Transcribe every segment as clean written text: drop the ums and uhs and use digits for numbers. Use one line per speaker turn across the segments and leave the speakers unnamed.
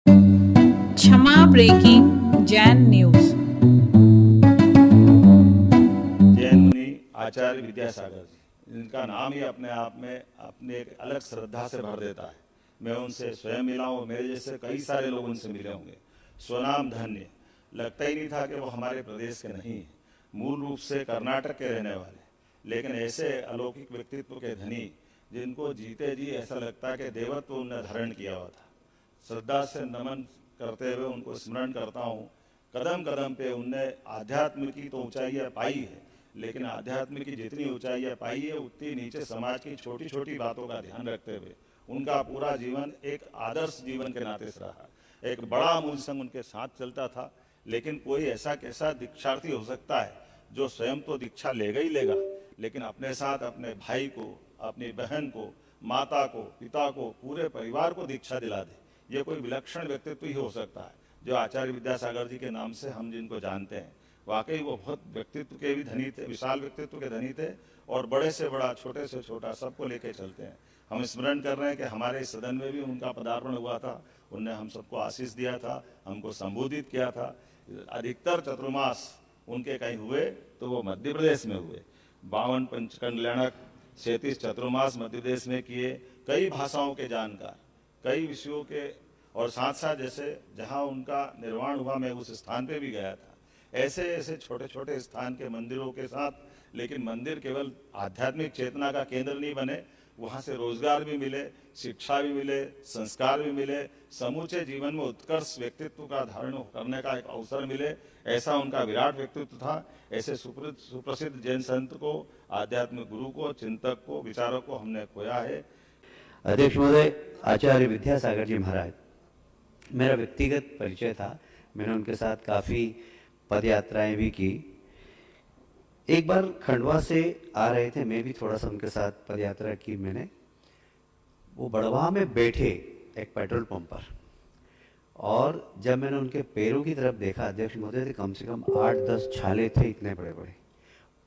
क्षमा breaking Jain news.
Jain मुनि आचार्य विद्यासागर जी, इनका नाम ही अपने आप में अपने एक अलग श्रद्धा से भर देता है। मैं उनसे स्वयं मिला हूँ, मेरे जैसे कई सारे लोग उनसे मिले होंगे। स्वनाम धन्य, लगता ही नहीं था कि वो हमारे प्रदेश के नहीं हैं। मूल रूप से कर्नाटक के रहने वाले, लेकिन ऐसे अलौकिक व्यक्तित्व के धनी जिनको जीते जी ऐसा लगता है कि देवत्व उन्हें धारण किया हुआ था। श्रद्धा से नमन करते हुए उनको स्मरण करता हूँ। कदम कदम पे उनने आध्यात्म की तो ऊंचाइयाँ पाई है, लेकिन आध्यात्म की जितनी ऊंचाइयाँ पाई है उतनी नीचे समाज की छोटी छोटी बातों का ध्यान रखते हुए उनका पूरा जीवन एक आदर्श जीवन के नाते से रहा। एक बड़ा मूल संग उनके साथ चलता था, लेकिन कोई ऐसा कैसा दीक्षार्थी हो सकता है जो स्वयं तो दीक्षा लेगा ही लेगा, लेकिन अपने साथ अपने भाई को, अपनी बहन को, माता को, पिता को, पूरे परिवार को दीक्षा दिला दे। ये कोई विलक्षण व्यक्तित्व ही हो सकता है जो आचार्य विद्यासागर जी के नाम से हम जिनको जानते हैं। वाकई वो बहुत व्यक्तित्व के भी धनी थे, विशाल व्यक्तित्व के धनी थे, और बड़े से बड़ा, छोटे से छोटा सबको लेके चलते हैं। हम स्मरण कर रहे हैं कि हमारे सदन में भी उनका पदार्पण हुआ था। उनने हम सबको आशीष दिया था, हमको संबोधित किया था। अधिकतर चतुर्मास उनके कहीं हुए तो वो मध्य प्रदेश में हुए। 52 पंचकल्याणक, 37 चतुर्मास मध्य प्रदेश में किए। कई भाषाओं के जानकार, कई विषयों के, और साथ साथ जैसे जहाँ उनका निर्वाण हुआ मैं उस स्थान पे भी गया था। ऐसे ऐसे छोटे छोटे स्थान के मंदिरों के साथ, लेकिन मंदिर केवल आध्यात्मिक चेतना का केंद्र नहीं बने, वहाँ से रोजगार भी मिले, शिक्षा भी मिले, संस्कार भी मिले, समूचे जीवन में उत्कर्ष व्यक्तित्व का धारण करने का एक अवसर मिले। ऐसा उनका विराट व्यक्तित्व था। ऐसे सुप्रसिद्ध जैन संत को, आध्यात्मिक गुरु को, चिंतक को, विचारक को हमने खोया है।
अध्यक्ष महोदय, आचार्य विद्यासागर जी महाराज मेरा व्यक्तिगत परिचय था। मैंने उनके साथ काफ़ी पद यात्राएं भी की। एक बार खंडवा से आ रहे थे, मैं भी थोड़ा सा उनके साथ पद यात्रा की मैंने। वो बड़वा में बैठे एक पेट्रोल पंप पर, और जब मैंने उनके पैरों की तरफ देखा अध्यक्ष महोदय, तो कम से कम 8-10 छाले थे, इतने बड़े बड़े,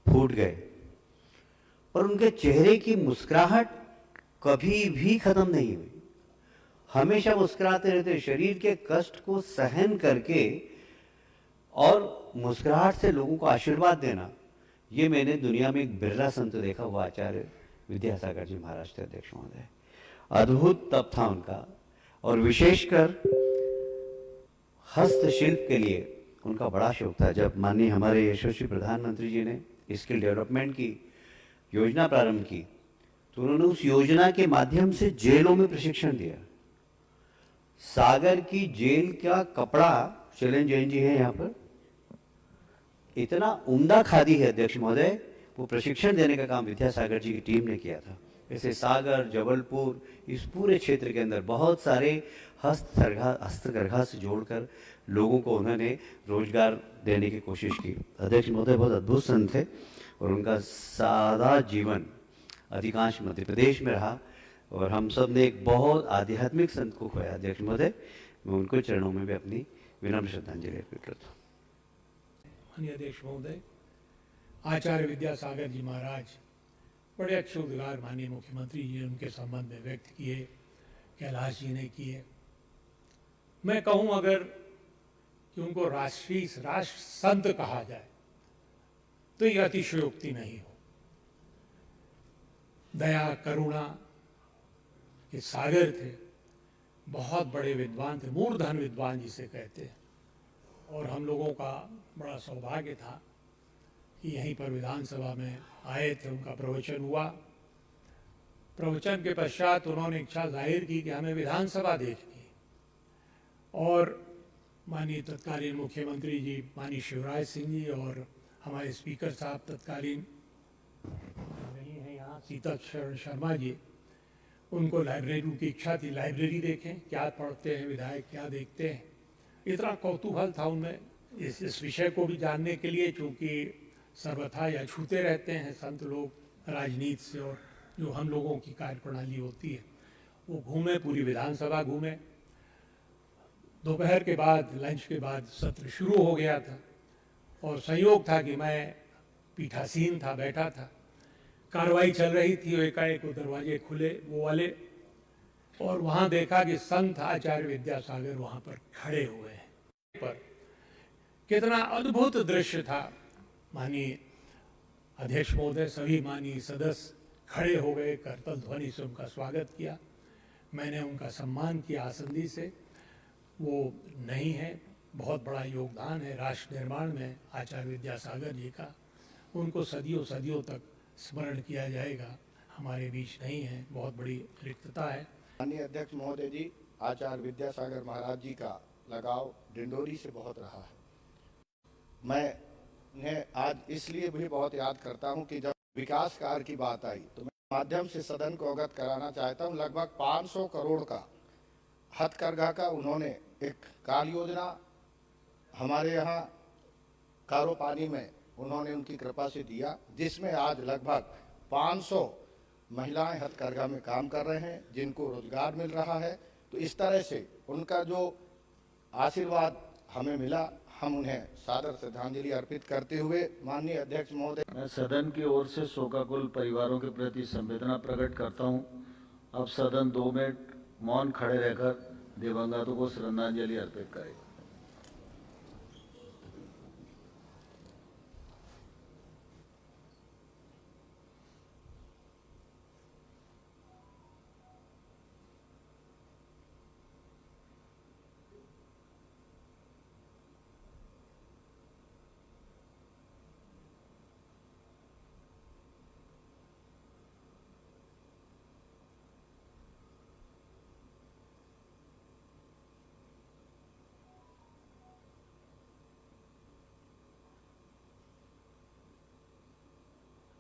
फूट गए। और उनके चेहरे की मुस्कुराहट कभी भी खत्म नहीं हुई, हमेशा मुस्कुराते रहते। शरीर के कष्ट को सहन करके और मुस्कुराहट से लोगों को आशीर्वाद देना, ये मैंने दुनिया में एक बिरला संत देखा हुआ आचार्य विद्यासागर जी महाराज थे अध्यक्ष महोदय। अद्भुत तप था उनका, और विशेषकर हस्तशिल्प के लिए उनका बड़ा शौक था। जब माननीय हमारे यशस्वी प्रधानमंत्री जी ने स्किल डेवलपमेंट की योजना प्रारंभ की, तो उन्होंने उस योजना के माध्यम से जेलों में प्रशिक्षण दिया। सागर की जेल का कपड़ा, शैलेंद्र जैन जी हैं यहाँ पर, इतना उम्दा खादी है अध्यक्ष महोदय, वो प्रशिक्षण देने का काम विद्यासागर जी की टीम ने किया था। ऐसे सागर, जबलपुर, इस पूरे क्षेत्र के अंदर बहुत सारे हस्तकरघा से जोड़कर लोगों को उन्होंने रोजगार देने की कोशिश की। अध्यक्ष महोदय बहुत अद्भुत संत थे, और उनका सादा जीवन अधिकांश मध्य प्रदेश में रहा, और हम सब ने एक बहुत आध्यात्मिक संत को खोया अध्यक्ष महोदय। मैं उनको चरणों में भी अपनी विनम्र श्रद्धांजलि अर्पित करता हूँ।
माननीय अध्यक्ष महोदय, आचार्य विद्यासागर जी महाराज बड़े अच्छे उद्गार माननीय मुख्यमंत्री जी ने उनके संबंध में व्यक्त किए, कैलाश जी ने किए। मैं कहूँ अगर कि उनको राष्ट्र संत कहा जाए तो ये अतिशयोक्ति नहीं हो। दया करुणा के सागर थे, बहुत बड़े विद्वान थे, मूर्धन विद्वान जिसे कहते हैं। और हम लोगों का बड़ा सौभाग्य था कि यहीं पर विधानसभा में आए थे, उनका प्रवचन हुआ। प्रवचन के पश्चात उन्होंने इच्छा जाहिर की कि हमें विधानसभा देखनी है, और माननीय तत्कालीन मुख्यमंत्री जी माननीय शिवराज सिंह जी और हमारे स्पीकर साहब तत्कालीन नहीं है यहाँ, सीता शर्मा जी, उनको लाइब्रेरी की इच्छा थी, लाइब्रेरी देखें क्या पढ़ते हैं विधायक, क्या देखते हैं। इतना कौतूहल था उनमें इस विषय को भी जानने के लिए, चूँकि सर्वथा या छूते रहते हैं संत लोग राजनीति से, और जो हम लोगों की कार्यप्रणाली होती है। वो घूमे, पूरी विधानसभा घूमे। दोपहर के बाद, लंच के बाद सत्र शुरू हो गया था, और संयोग था कि मैं पीठासीन था, बैठा था। कार्रवाई चल रही थी, एकाएक वो दरवाजे खुले, वो वाले, और वहां देखा कि संत आचार्य विद्यासागर वहां पर खड़े हुए हैं। पर कितना अद्भुत दृश्य था। माननीय अध्यक्ष महोदय, सभी माननीय सदस्य खड़े हो गए, करतल ध्वनि से उनका स्वागत किया। मैंने उनका सम्मान किया आसंदी से। वो नहीं है, बहुत बड़ा योगदान है राष्ट्र निर्माण में आचार्य विद्यासागर जी का। उनको सदियों सदियों तक स्मरण किया जाएगा। हमारे बीच नहीं है, बहुत बड़ी रिक्तता है।
माननीय अध्यक्ष महोदय जी, आचार्य विद्यासागर महाराज जी का लगाव डिंडोरी से बहुत रहा है। मैं उन्हें आज इसलिए भी बहुत याद करता हूं कि जब विकास कार्य की बात आई तो मैं माध्यम से सदन को अवगत कराना चाहता हूं। लगभग 500 करोड़ का हथकरघा का उन्होंने एक कार्य योजना हमारे यहाँ कारोपानी में उन्होंने उनकी कृपा से दिया, जिसमें आज लगभग 500 महिलाएं हथकरघा में काम कर रहे हैं, जिनको रोजगार मिल रहा है। तो इस तरह से उनका जो आशीर्वाद हमें मिला, हम उन्हें सादर श्रद्धांजलि अर्पित करते हुए माननीय अध्यक्ष महोदय,
मैं सदन की ओर से शोकाकुल परिवारों के प्रति संवेदना प्रकट करता हूं। अब सदन 2 मिनट मौन खड़े रहकर दिवंगतों को श्रद्धांजलि अर्पित करें।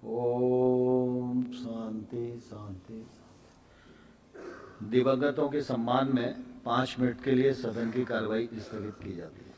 ओम शांति शांति। दिवंगतों के सम्मान में 5 मिनट के लिए सदन की कार्रवाई स्थगित की जाती है।